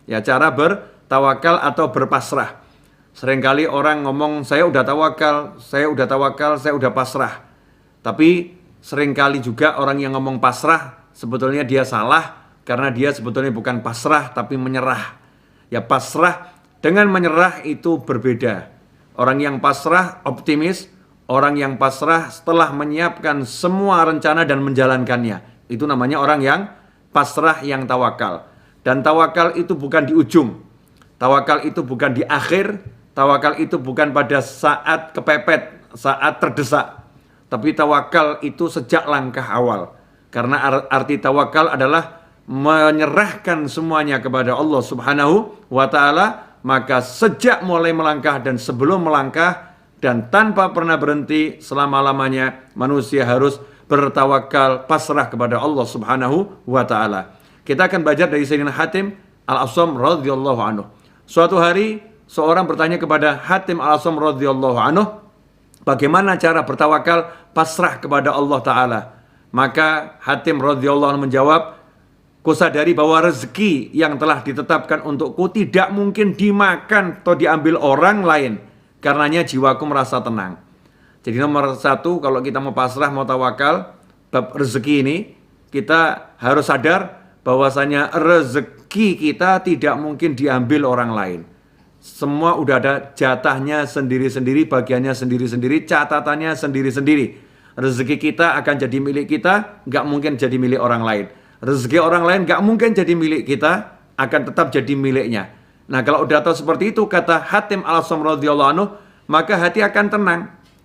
Ya, cara bertawakal atau berpasrah. Seringkali orang ngomong, saya udah tawakal, saya udah tawakal, saya udah pasrah. Tapi seringkali juga orang yang ngomong pasrah, sebetulnya dia salah, karena dia sebetulnya bukan pasrah, tapi menyerah. Ya, pasrah dengan menyerah itu berbeda. Orang yang pasrah optimis, orang yang pasrah setelah menyiapkan semua rencana dan menjalankannya. Itu namanya orang yang pasrah, yang tawakal. Dan tawakal itu bukan di ujung. Tawakal itu bukan di akhir. Tawakal itu bukan pada saat kepepet, saat terdesak. Tapi tawakal itu sejak langkah awal. Karena arti tawakal adalah menyerahkan semuanya kepada Allah Subhanahu wa ta'ala. Maka sejak mulai melangkah dan sebelum melangkah dan tanpa pernah berhenti, selama-lamanya manusia harus bertawakal, pasrah kepada Allah Subhanahu wa ta'ala. Kita akan belajar dari Sayyidina Hatim Al-Asam radhiyallahu anhu. Suatu hari seorang bertanya kepada Hatim Al-Asam radhiyallahu anhu, bagaimana cara bertawakal, pasrah kepada Allah Ta'ala. Maka Hatim radhiyallahu anhu menjawab, kusadari bahwa rezeki yang telah ditetapkan untukku tidak mungkin dimakan atau diambil orang lain. Karenanya jiwaku merasa tenang. Jadi nomor satu, kalau kita mau pasrah, mau tawakal, bab rezeki ini, kita harus sadar bahwasanya rezeki kita tidak mungkin diambil orang lain. Semua udah ada jatahnya sendiri-sendiri, bagiannya sendiri-sendiri, catatannya sendiri-sendiri. Rezeki kita akan jadi milik kita, nggak mungkin jadi milik orang lain. Rezeki orang lain nggak mungkin jadi milik kita, akan tetap jadi miliknya. Nah, kalau udah tahu seperti itu, kata Hatim Al-Asam radhiyallahu anhu, maka hati akan tenang.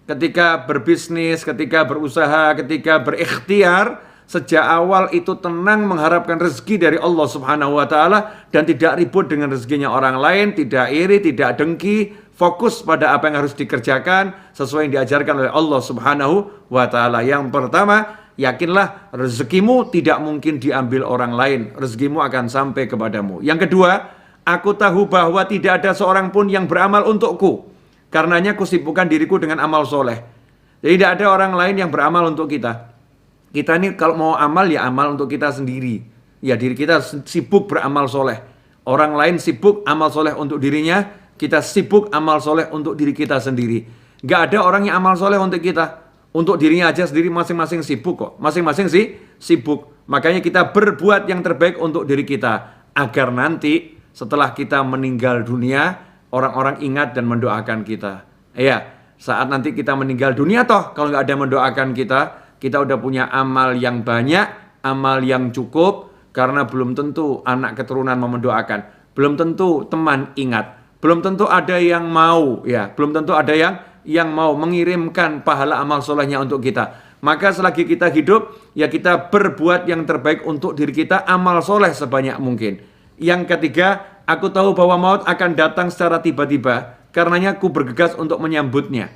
Ketika berbisnis, ketika berusaha, ketika berikhtiar, sejak awal itu tenang mengharapkan rezeki dari Allah Subhanahu wa ta'ala dan tidak ribut dengan rezekinya orang lain, tidak iri, tidak dengki, fokus pada apa yang harus dikerjakan sesuai yang diajarkan oleh Allah Subhanahu wa ta'ala. Yang pertama, yakinlah rezekimu tidak mungkin diambil orang lain, rezekimu akan sampai kepadamu. Yang kedua, aku tahu bahwa tidak ada seorang pun yang beramal untukku, karenanya kusibukkan diriku dengan amal soleh. Jadi tidak ada orang lain yang beramal untuk kita. Kita ini kalau mau amal, ya amal untuk kita sendiri. Ya, diri kita sibuk beramal soleh. Orang lain sibuk amal soleh untuk dirinya, kita sibuk amal soleh untuk diri kita sendiri. Gak ada orang yang amal soleh untuk kita. Untuk dirinya aja sendiri, masing-masing sibuk kok. Masing-masing sih sibuk. Makanya kita berbuat yang terbaik untuk diri kita. Agar nanti setelah kita meninggal dunia, orang-orang ingat dan mendoakan kita. Ya, saat nanti kita meninggal dunia toh, kalau nggak ada yang mendoakan kita udah punya amal yang banyak, amal yang cukup. Karena belum tentu anak keturunan mau mendoakan. Belum tentu teman ingat. Belum tentu ada yang mau. Ya, belum tentu ada yang mau mengirimkan pahala amal solehnya untuk kita. Maka selagi kita hidup, ya kita berbuat yang terbaik untuk diri kita, amal soleh sebanyak mungkin. Yang ketiga, aku tahu bahwa maut akan datang secara tiba-tiba, karenanya aku bergegas untuk menyambutnya.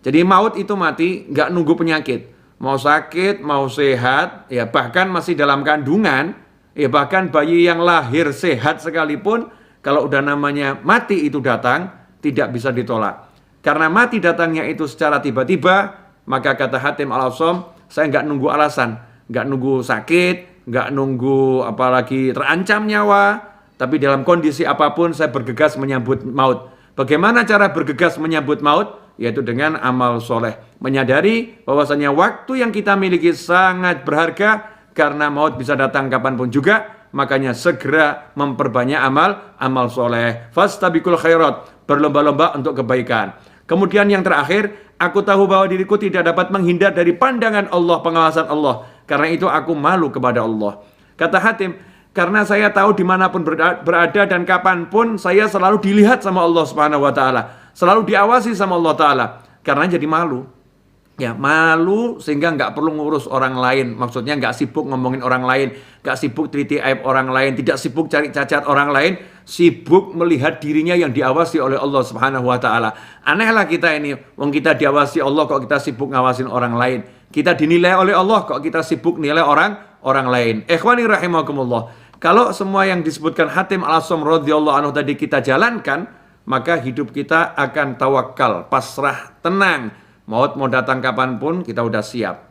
Jadi maut itu mati, nggak nunggu penyakit. Mau sakit, mau sehat, ya bahkan masih dalam kandungan, ya bahkan bayi yang lahir sehat sekalipun, kalau udah namanya mati itu datang, tidak bisa ditolak. Karena mati datangnya itu secara tiba-tiba, maka kata Hatim Al-Asam, saya nggak nunggu alasan, nggak nunggu sakit, nggak nunggu apalagi terancam nyawa, tapi dalam kondisi apapun saya bergegas menyambut maut. Bagaimana cara bergegas menyambut maut? Yaitu dengan amal soleh. Menyadari bahwasanya waktu yang kita miliki sangat berharga, karena maut bisa datang kapanpun juga, makanya segera memperbanyak amal soleh. Fastabiqul khairat, berlomba-lomba untuk kebaikan. Kemudian yang terakhir, aku tahu bahwa diriku tidak dapat menghindar dari pandangan Allah, pengawasan Allah. Karena itu aku malu kepada Allah. Kata Hatim, karena saya tahu dimanapun berada dan kapanpun saya selalu dilihat sama Allah Subhanahu wa ta'ala. Selalu diawasi sama Allah Ta'ala. Karena jadi malu. Ya, malu sehingga nggak perlu ngurus orang lain. Maksudnya nggak sibuk ngomongin orang lain. Nggak sibuk teliti aib orang lain. Tidak sibuk cari cacat orang lain. Sibuk melihat dirinya yang diawasi oleh Allah Subhanahu wa ta'ala. Anehlah kita ini. Wong kita diawasi Allah kok kita sibuk ngawasin orang lain. Kita dinilai oleh Allah kok kita sibuk nilai orang lain. Ikhwani rahimakumullah. Kalau semua yang disebutkan Hatim Al-Asam radhiyallahu anhu tadi kita jalankan, maka hidup kita akan tawakal, pasrah, tenang. Maut mau datang kapanpun kita udah siap.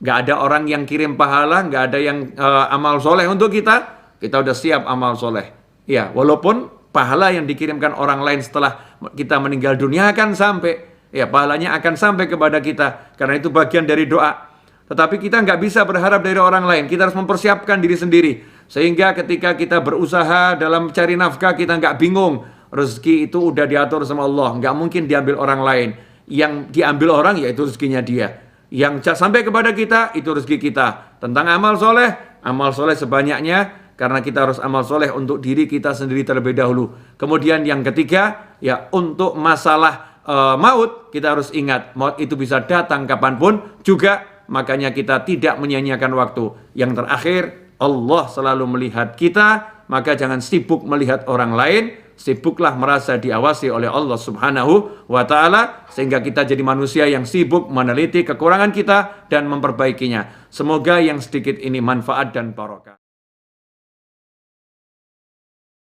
Gak ada orang yang kirim pahala, gak ada yang amal soleh untuk kita udah siap amal soleh. Ya, walaupun pahala yang dikirimkan orang lain setelah kita meninggal dunia akan sampai, ya pahalanya akan sampai kepada kita, karena itu bagian dari doa. Tetapi kita nggak bisa berharap dari orang lain, kita harus mempersiapkan diri sendiri. Sehingga ketika kita berusaha dalam cari nafkah, kita nggak bingung. Rezeki itu udah diatur sama Allah, nggak mungkin diambil orang lain. Yang diambil orang yaitu rezekinya dia. Yang sampai kepada kita itu rezeki kita. Tentang amal soleh sebanyaknya, karena kita harus amal soleh untuk diri kita sendiri terlebih dahulu. Kemudian yang ketiga, ya untuk masalah maut, kita harus ingat maut itu bisa datang kapanpun juga. Makanya kita tidak menyia-nyiakan waktu. Yang terakhir, Allah selalu melihat kita, maka jangan sibuk melihat orang lain, sibuklah merasa diawasi oleh Allah Subhanahu wa Ta'ala, sehingga kita jadi manusia yang sibuk meneliti kekurangan kita dan memperbaikinya. Semoga yang sedikit ini manfaat dan barokah.